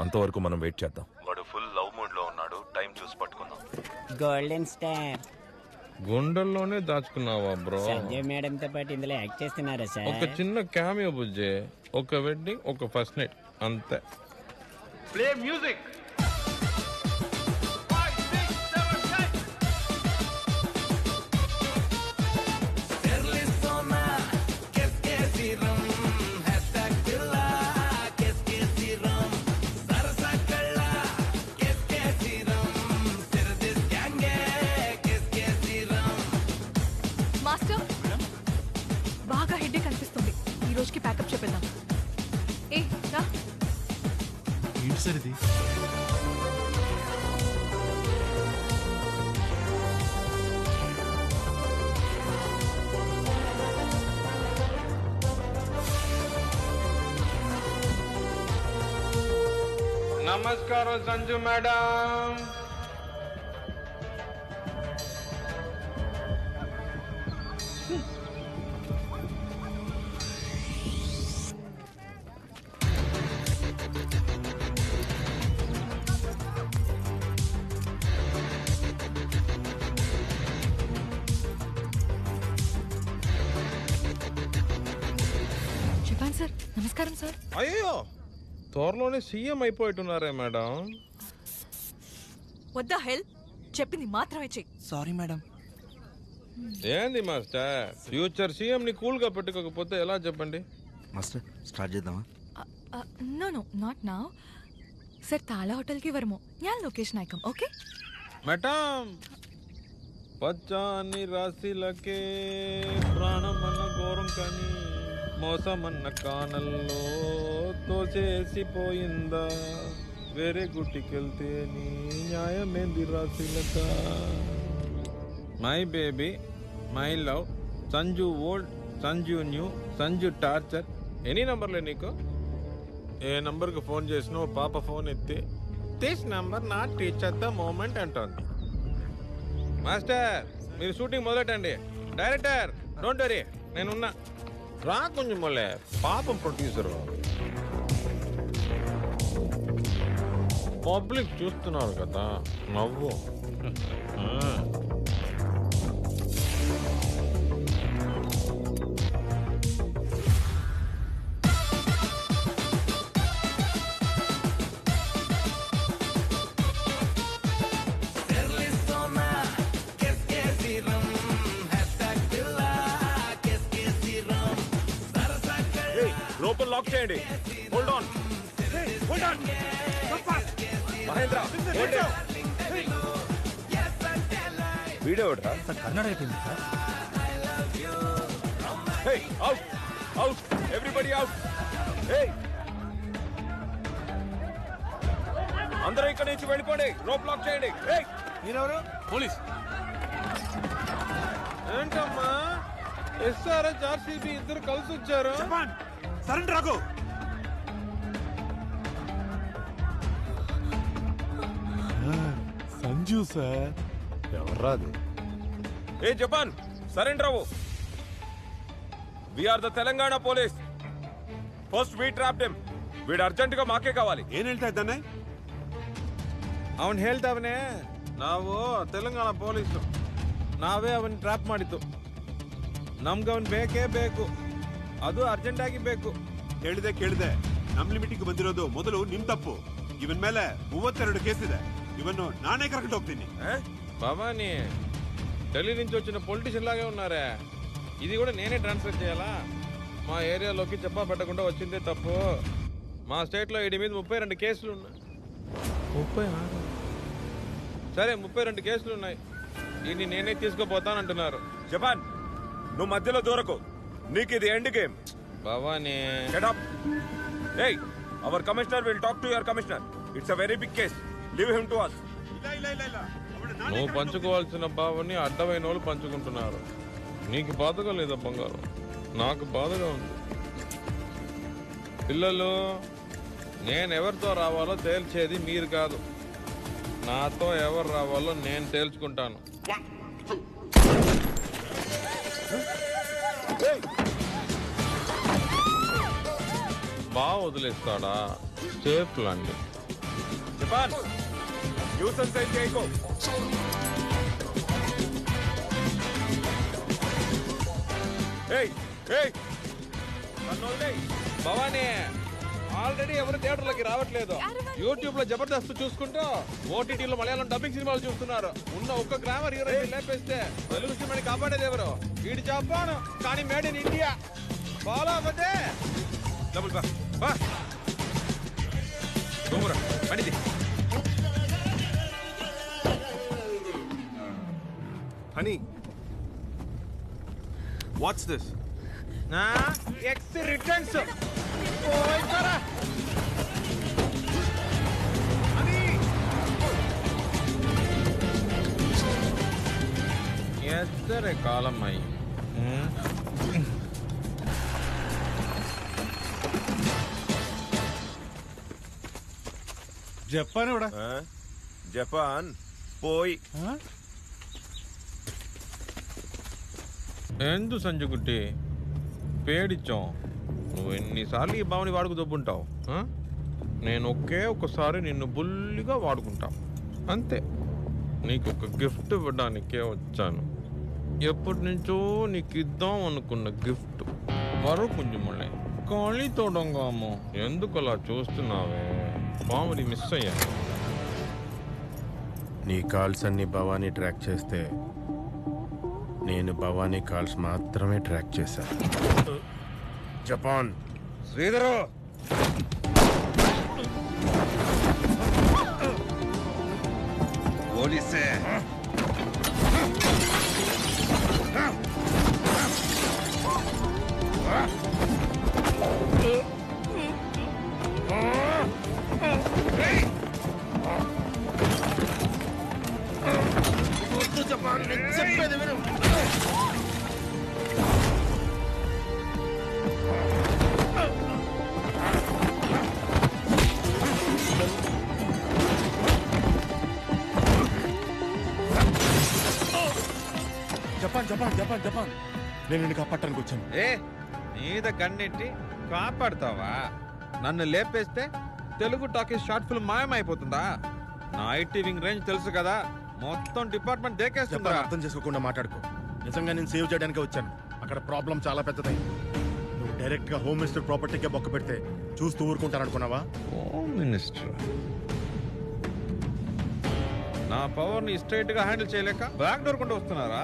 అంతవరకు మనం వెయిట్ చేద్దాం. వాడు ఫుల్ లవ్ మూడ్ లో ఉన్నాడు. టైం చూసి పట్టుకుందాం. గోల్డెన్ స్టార్ గుండెల్లోనే దాచుకున్నావా బ్రో? సంజయ్ మేడం తో పాటు ఇందులో యాక్ట్ చేస్తున్నారా సార్? ఒక చిన్న క్యామియో బుజ్జే, ఒక వెడ్డింగ్, ఒక ఫస్ట్ నైట్ అంతే. Play music. మాస్టర్ బాగా హెడ్ఏక్ అనిపిస్తుంది, ఈ రోజుకి ప్యాకప్ చెప్పేద్దాం. ఏ రా. ఏంటి సార్ ఇది? నమస్కారం సంజు మేడం. చెప్పండి సార్. నమస్కారం సార్. అయ్యో, త్వరలోనే సీఎం అయిపోయిట్టున్నారే మేడం. వద్దా హెల్ప్, చెప్పింది మాత్రమే చెయ్యి. Sorry madam. ఏంది మాస్టర్, ఫ్యూచర్ సీఎం ని కూల్ గా పెట్టుకోకపోతే ఎలా చెప్పండి? మాస్టర్ స్టార్ట్ చేద్దామా? No no not now sir. താല ഹോട്ടൽക്ക് വരുമോ? ഞാൻ ലൊക്കേഷൻ അയക്കാം. ഓക്കെ మేడం, పచ్చాని రాశిలకే ప్రాణమన్న ఘోరం కానీ మోసమన్న కానల్లో తోసేసిపోయిందా, వేరే గుట్టికెళ్తే నీ న్యాయమేంది రాశిలక. My baby, my love, Sanju old, Sanju new, Sanju torture. Any నంబర్లే నీకు? ఏ నంబర్కి ఫోన్ చేసినా పాప ఫోన్ ఎత్తి this number not reach at the moment అంటోంది. మాస్టర్, మీరు షూటింగ్ మొదలెట్టండి. డైరెక్టర్ డోంట్ వరీ, నేనున్నా. రా కొంచెం మొలే, పాపం ప్రొడ్యూసర్. పబ్లిక్ చూస్తున్నారు కదా, నవ్వు. లోపల లాక్ చేయండి. Hold on, hold on. Mahendra, video sir Kannada అయిపోయింది సార్. Out out, everybody out. అందరూ ఇక్కడ నుంచి వెళ్ళిపోండి. రోప్ లాక్ చేయండి. మీరెవరు? పోలీస్. ఏంటమ్మా, ఎస్ఆర్హెచ్ ఆర్సీబీ ఇద్దరు కలిసి వచ్చారు. సరెండర్ రాకు. సంజు సార్. ఎవర్రాదు? ఏ జపాన్, సరెండర్ అవ్వు. We are the Telangana police. First we trapped him. వీడు అర్జెంట్ గా మాకే కావాలి. ಏನ್ ಹೇಳ್ತಾ ಇದ್ದಾನೆ? ಅವನ್ ಹೇಳ್ತಾವನೆ, ನಾವು ತೆಲಂಗಾಣ ಪೊಲೀಸು, ನಾವೇ ಅವನ್ ಟ್ರಾಪ್ ಮಾಡಿದ್ದು. ನಮ್ಗೆ ಅವನ್ ಬೇಕೇ ಬೇಕು, ಅದು ಅರ್ಜೆಂಟ್ ಆಗಿ ಬೇಕು. ಕೇಳಿದೆ. ನಮ್ ಲಿಮಿಟಿಗೆ ಬಂದಿರೋದು ಮೊದಲು ನಿಮ್ ತಪ್ಪು. ಇವನ್ ಮೇಲೆ 32 ಕೇಸ್ ಇದೆ. ఇవన్ను నానే కరెక్ట్ ಹೋಗ್ತೀನಿ. భవానీ, ఢిల్లీ నుంచి వచ్చిన పొలిటీషియన్ లాగే ఉన్నారే. ఇది కూడా నేనే ట్రాన్స్ఫర్ చేయాలా? మా ఏరియాలోకి చెప్పా పెట్టకుండా వచ్చిందే తప్పు. మా స్టేట్లో వీడి మీద 32 కేసులు ఉన్నాయి. 36? సరే, 32 కేసులు ఉన్నాయి. దీన్ని నేనే తీసుకుపోతానంటున్నారు. జపాన్, నువ్వు మధ్యలో దూరకు. నీకు ఇది end game. Bhavani, Shut up. Hey, our commissioner will talk to your commissioner. It's a very big case. Leave him to us. ಇಲ್ಲ. నువ్వు పంచుకోవాల్సిన భావాన్ని అడ్డమైన వాళ్ళు పంచుకుంటున్నారు. నీకు బాధగా లేదా బంగారం? నాకు బాధగా ఉంది. పిల్లలు, నేను ఎవరితో రావాలో తేల్చేది మీరు కాదు. నాతో ఎవరు రావాలో నేను తేల్చుకుంటాను. బాగా వదిలేస్తాడా? సేఫ్ లాంటి జపాన్ న్యూసెన్స్ ఏం చేయకు. ఏయ్ ఏయ్ నన్ను వదిలేయ్. భవానీ ఆల్రెడీ ఎవరు థియేటర్లకి రావట్లేదు. యూట్యూబ్ లో జబర్దస్త్ చూసుకుంటూ ఓటీటీలో మలయాళం డబ్బింగ్ సినిమాలు చూస్తున్నారు. ఉన్న ఒక్క గ్రామర్ హీరోయిన్ లేపేస్తే తెలుగు సినిమాని కాపాడేది ఎవరు? వీడి జపాన్ కానీ మేడ్ ఇన్ ఇండియా. ఫాలో అవ్వదే. డబుల్ బా బా దూరా పడిది. Honey, what's this? X returns. ఎద్దరే కాలమ్మాయి. జపాన్ ఎవడా? జపాన్ పోయి. ఎందు సంజుగుట్టి పేడిచ్చాం. నువ్వు ఎన్నిసార్లు ఈ భావని వాడుకు దొబ్బుంటావు? నేను ఒక్కసారి నిన్ను బుల్లిగా వాడుకుంటా అంతే. నీకు ఒక గిఫ్ట్ ఇవ్వడానికే వచ్చాను. ఎప్పటి నుంచో నీకు ఇద్దాం అనుకున్న గిఫ్ట్. మరో కొంచెం మళ్ళీ ఖాళీ తోడంగాము. ఎందుకు అలా చూస్తున్నావే? బావని మిస్ అయ్యా. నీ కాల్స్ అన్ని భవానీ ట్రాక్ చేస్తే నేను భవానీ కాల్స్ మాత్రమే ట్రాక్ చేశాను. జపాన్ శ్రీధరు పోలీసే. చెప్పేది విను. జపాన్ జపాన్ జపాన్ జపాన్ నేను నిన్ను కాపాడటానికి వచ్చాను. ఏ మీద కన్నెట్టి కాపాడుతావా? నన్ను లేపేస్తే తెలుగు టాకీస్ షార్ట్ ఫిల్మ్ మాయమైపోతుందా? నా ఐటీ వింగ్ రేంజ్ తెలుసు కదా, మొత్తం డిపార్ట్మెంట్ దేకేస్తుందా? జపాన్ అర్థం చేసుకోకుండా మాట్లాడుకో. నిజంగా నేను సేవ్ చేయడానికి వచ్చాను. అక్కడ ప్రాబ్లం చాలా పెద్దదై. నువ్వు డైరెక్ట్ గా హోమ్ మినిస్టర్ ప్రాపర్టీకే బొక్క పెడితే చూస్తూ ఊరుకుంటారనుకున్నావా? హోమ్ మినిస్టర్ నా పవర్ ని స్ట్రైట్ గా హ్యాండిల్ చేయలేక బ్యాక్ డోర్ కొంటూ వస్తున్నారా?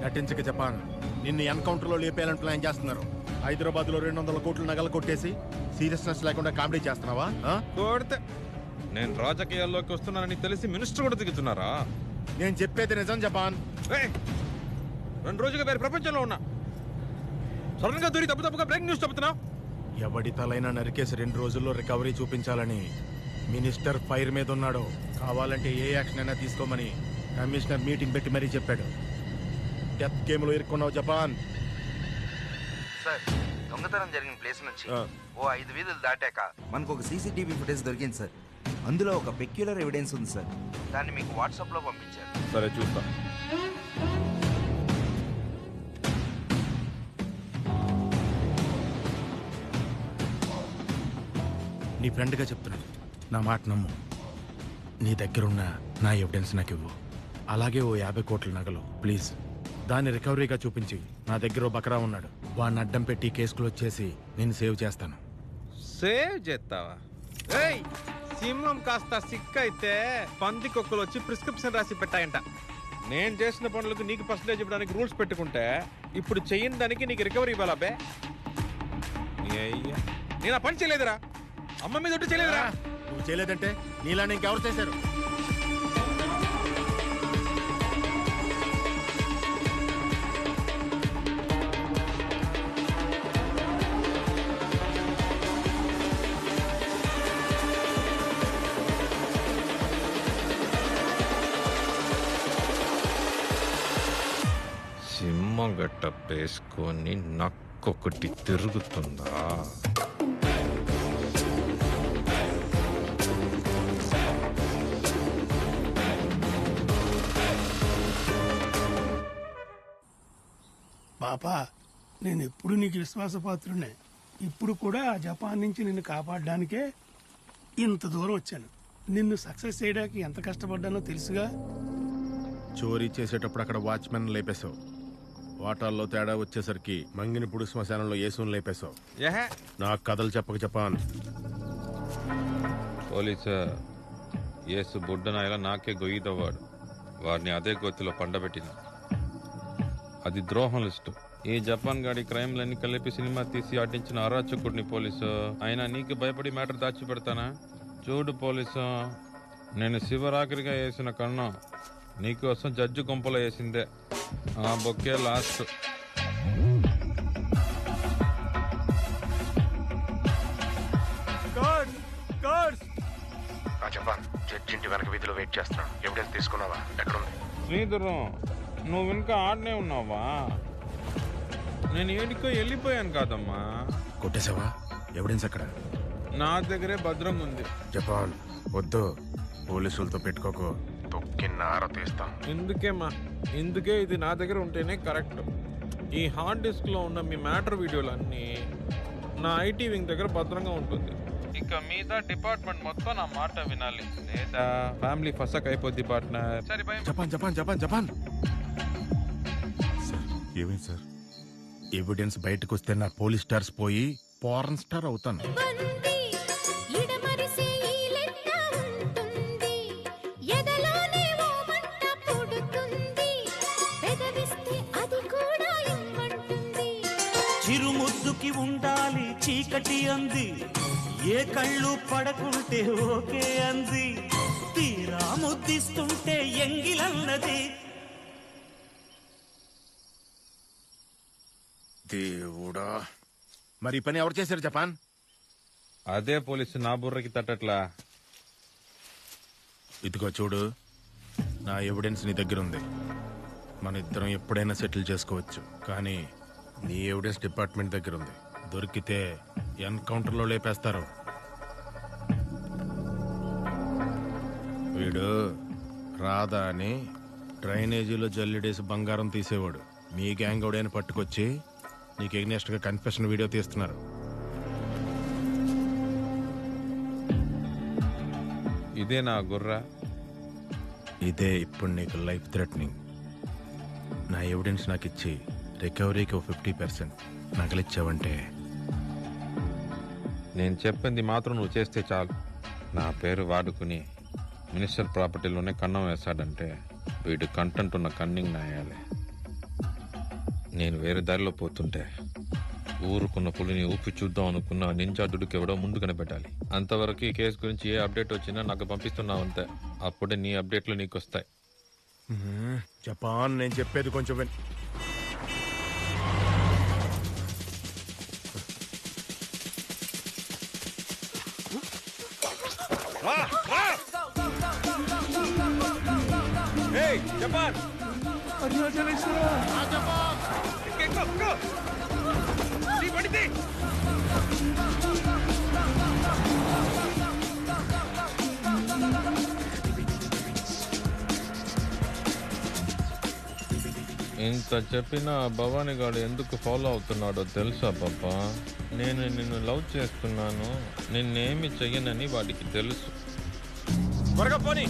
నటించక జపాన్. నిన్ను ఎన్కౌంటర్ లో లేపేయాలని ప్లాన్ చేస్తున్నారు. హైదరాబాద్ లో 200 కోట్ల నగలు కొట్టేసి సీరియస్నెస్ లేకుండా కామెడీ చేస్తున్నావా? కొడితే నేను రాజకీయాల్లోకి వస్తున్నానని తెలిసి మినిస్టర్ కూడా దిగుతున్నారా? నేను చెప్పేది నిజం జపాన్. ఏయ్, 2 రోజులుగా వేరే ప్రపంచంలో ఉన్నా. సడన్ గా దూరి తప్పుగా బ్రేక్ న్యూస్ చెప్తున్నావు. ఎవడి తలైనా నరికేసి 2 రోజుల్లో రికవరీ చూపించాలని మినిస్టర్ ఫైర్ మీద ఉన్నాడు. కావాలంటే ఏ యాక్షన్ అయినా తీసుకోమని కమిషనర్ మీటింగ్ పెట్టి మరీ చెప్పాడు. డెత్ గేమ్ లో ఇరుక్కున్నావు జపాన్. సార్, దొంగతనం జరిగిన ప్లేస్ నుంచి ఓ 5 వీధులు దాటాక మనకు ఒక సీసీటీవీ ఫుటేజ్ దొరికింది సార్. అందులో ఒక పెక్యులర్ ఎవిడెన్స్ ఉంది సార్. దాన్ని మీకు వాట్సాప్ లో పంపించారు. సరే చూస్తా. నీ ఫ్రెండ్గా చెప్తున్నాను, నా మాట నమ్ము. నీ దగ్గరున్న నా ఎవిడెన్స్ నాకు ఇవ్వు. అలాగే ఓ 50 కోట్ల నగలు ప్లీజ్. దాన్ని రికవరీగా చూపించి నా దగ్గర ఓ బకరా ఉన్నాడు, వాడిని అడ్డం పెట్టి కేసు క్లోజ్ చేసి నేను సేవ్ చేస్తాను. సేవ్ చేస్తావా? ఏయ్, సింహం కాస్త సిక్ అయితే పందికొక్కలు వచ్చి ప్రిస్క్రిప్షన్ రాసి పెట్టాయంట. నేను చేసిన పనులకు నీకు పర్సంటేజ్ ఇవ్వడానికి రూల్స్ పెట్టుకుంటే ఇప్పుడు చెయ్యని దానికి నీకు రికవరీ ఇవ్వాలా బే? నేను ఆ పని చేయలేదురా. అమ్మ మీద ఒట్టు చేయలేదురా. నువ్వు చేయలేదంటే నీలానే ఇంకెవరు చేశారు? సింహం గట్ట వేసుకొని నక్కొకటి తిరుగుతుందా? పాపా, నేను ఎప్పుడు నీకు విశ్వాసపాత్రునే. ఇప్పుడు కూడా ఆ జపాన్ నుంచి నిన్ను కాపాడడానికే ఇంత దూరం వచ్చాను. నిన్ను సక్సెస్ చేయడానికి ఎంత కష్టపడ్డానో తెలుసుగా. చోరీ చేసేటప్పుడు అక్కడ వాచ్మెన్ లేపేశావు. వాటాల్లో తేడా వచ్చేసరికి మంగినప్పుడు శ్మశానంలో యేసుని లేపేశావు. ఏహే నాకు కథలు చెప్పను. పోలీసు యేసు బుడ్డనాయలా నాకే గొయ్యి తవ్వాడు. వారిని అదే గొత్తిలో పండబెట్టిన. అది ద్రోహం లిస్టు. ఈ జపాన్ గాడి క్రైమ్లన్నీ కలిపి సినిమా తీసి ఆటించిన అరాచకుడిని పోలీసు. అయినా నీకు భయపడి మ్యాటర్ దాచిపెడతానా? చూడు పోలీసు, నేను శివరాత్రిగా వేసిన కన్నం నీకోసం జడ్జి గుంపలో వేసిందే. ఆ బొక్కే లాస్ట్. జపాన్ జడ్జి ఇంటి వెనక వీధిలో వెయిట్ చేస్తున్నాను. ఎవిడెన్స్ తీసుకున్నావా? ఎక్కడుంది? శ్రీధరం, నువ్వు ఇంకా ఆడనే ఉన్నావా? నేను ఏడికో వెళ్ళిపోయాను కాదమ్మా. కొట్టేశావా? ఎవిడెన్స్ ఎక్కడ? నా దగ్గరే భద్రంగా ఉంది. జపాన్ వద్దు, పోలీసులతో పెట్టుకోకు. తొక్కిన్న ఆర తీస్తాం. ఇందుకే ఇది నా దగ్గర ఉంటేనే కరెక్ట్. ఈ హార్డ్ డిస్క్ లో ఉన్న మీ మ్యాటర్ వీడియోలు అన్నీ నా ఐటీ వింగ్ దగ్గర భద్రంగా ఉంటుంది. ఇక మీద డిపార్ట్మెంట్ మొత్తం నా మాట వినాలి, లేదా ఫ్యామిలీ ఫసక్ అయిపోద్ది పార్ట్నర్. సరే by. Japan Japan Japan Japan ఏమైంది సార్? ఎవిడెన్స్ బయటకు వస్తే నా పోలీస్ స్టార్స్ పోయి పారన్ స్టార్ అవుతాను. చిరుముద్దుకి ఉండాలి చీకటి అంది, ఏ కళ్ళు పడకుంటే ఓకే అంది, తీరా ముద్దిస్తుంటే ఎంగిలన్నది. దేవుడా, మరి ఈ పని ఎవరు చేశారు జపాన్? అదే పోలీసు నా బుర్రకి తట్టట్లా. ఇదిగో చూడు, నా ఎవిడెన్స్ నీ దగ్గర ఉంది. మన ఇద్దరం ఎప్పుడైనా సెటిల్ చేసుకోవచ్చు. కానీ నీ ఎవిడెన్స్ డిపార్ట్మెంట్ దగ్గర ఉంది. దొరికితే ఎన్కౌంటర్లో లేపేస్తారు. వీడు రాధా అని డ్రైనేజీలో జల్లిడేసి బంగారం తీసేవాడు. మీ గ్యాంగ్ ఎవడైనా పట్టుకొచ్చి నీకు ఎగ్నెస్ట్గా కన్ఫెషన్ వీడియో తీస్తున్నారు. ఇదే నా గుర్ర. ఇదే ఇప్పుడు నీకు లైఫ్ థ్రెటనింగ్. నా ఎవిడెన్స్ నాకు ఇచ్చి రికవరీకి 50% నగలిచ్చావంటే నేను చెప్పింది మాత్రం నువ్వు చేస్తే చాలు. నా పేరు వాడుకుని మినిస్టర్ ప్రాపర్టీలోనే కన్నం వేస్తాడంటే వీడు కంటెంట్ ఉన్న కన్నింగ్ నాయాలి. నేను వేరే దారిలో పోతుంటే ఊరుకున్న పులిని ఊపి చూద్దాం అనుకున్న నింజా దుడుకెవడో ముందు కనిపెట్టాలి. అంతవరకు ఈ కేసు గురించి ఏ అప్డేట్ వచ్చినా నాకు పంపిస్తున్నావు అంతే. అప్పుడే నీ అప్డేట్లు నీకు వస్తాయి. జపాన్, నేను చెప్పేది కొంచెం విన్. జపాన్ ఇంత చెప్పినా భవానీ గారు ఎందుకు ఫాలో అవుతున్నాడో తెలుసా పాపా? నేను నిన్ను లవ్ చేస్తున్నాను, నిన్నేమి చెయ్యనని వాడికి తెలుసు. త్వరగా పోనీ.